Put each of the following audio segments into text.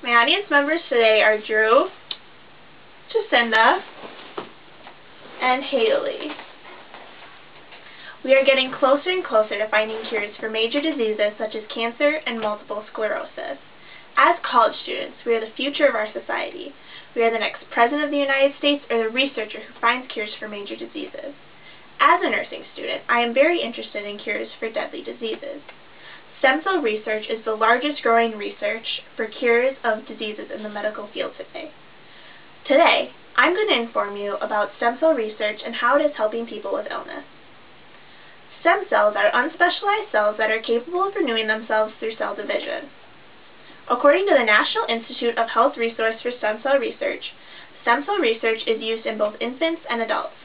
My audience members today are Drew, Jacinda, and Haley. We are getting closer and closer to finding cures for major diseases such as cancer and multiple sclerosis. As college students, we are the future of our society. We are the next president of the United States or the researcher who finds cures for major diseases. As a nursing student, I am very interested in cures for deadly diseases. Stem cell research is the largest growing research for cures of diseases in the medical field today. Today, I'm going to inform you about stem cell research and how it is helping people with illness. Stem cells are unspecialized cells that are capable of renewing themselves through cell division. According to the National Institute of Health Resource for Stem Cell Research, stem cell research is used in both infants and adults.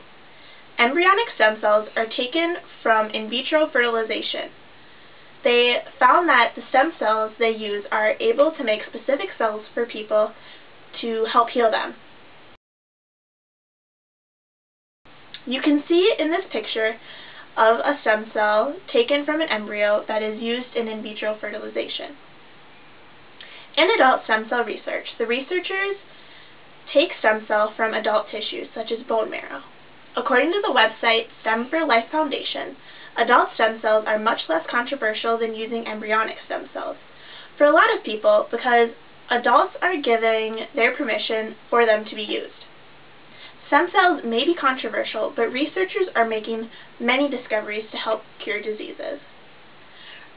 Embryonic stem cells are taken from in vitro fertilization. They found that the stem cells they use are able to make specific cells for people to help heal them. You can see in this picture of a stem cell taken from an embryo that is used in vitro fertilization. In adult stem cell research, the researchers take stem cells from adult tissues, such as bone marrow. According to the website Stem for Life Foundation, adult stem cells are much less controversial than using embryonic stem cells. For a lot of people, because adults are giving their permission for them to be used. Stem cells may be controversial, but researchers are making many discoveries to help cure diseases.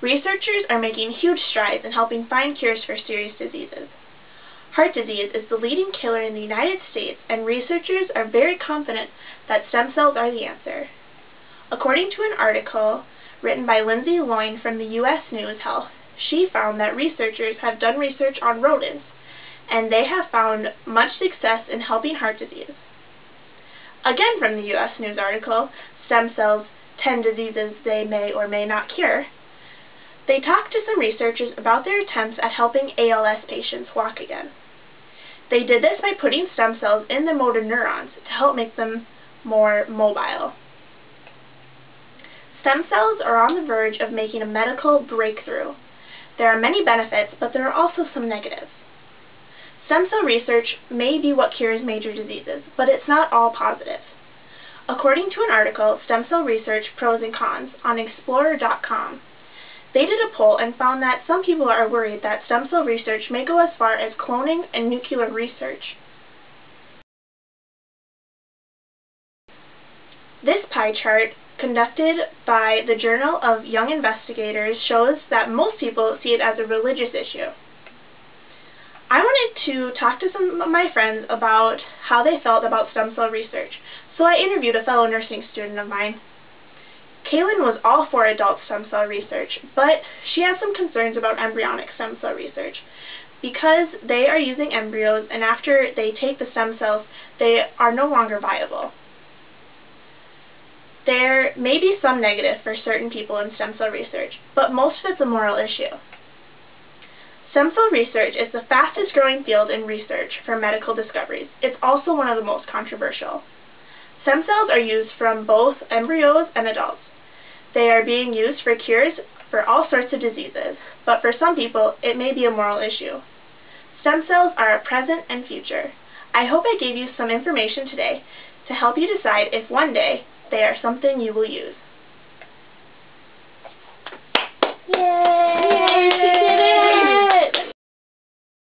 Researchers are making huge strides in helping find cures for serious diseases. Heart disease is the leading killer in the United States, and researchers are very confident that stem cells are the answer. According to an article written by Lindsay Loyne from the U.S. News Health, she found that researchers have done research on rodents, and they have found much success in helping heart disease. Again from the U.S. News article, Stem Cells, 10 Diseases They May or May Not Cure, they talked to some researchers about their attempts at helping ALS patients walk again. They did this by putting stem cells in the motor neurons to help make them more mobile. Stem cells are on the verge of making a medical breakthrough. There are many benefits, but there are also some negatives. Stem cell research may be what cures major diseases, but it's not all positive. According to an article, Stem Cell Research Pros and Cons, on Explorer.com, they did a poll and found that some people are worried that stem cell research may go as far as cloning and nuclear research. This pie chart, conducted by the Journal of Young Investigators, shows that most people see it as a religious issue. I wanted to talk to some of my friends about how they felt about stem cell research, so I interviewed a fellow nursing student of mine. Kaylin was all for adult stem cell research, but she has some concerns about embryonic stem cell research because they are using embryos, and after they take the stem cells, they are no longer viable. There may be some negative for certain people in stem cell research, but most of it's a moral issue. Stem cell research is the fastest growing field in research for medical discoveries. It's also one of the most controversial. Stem cells are used from both embryos and adults. They are being used for cures for all sorts of diseases, but for some people, it may be a moral issue. Stem cells are our present and future. I hope I gave you some information today to help you decide if one day they are something you will use. Yay! Yay!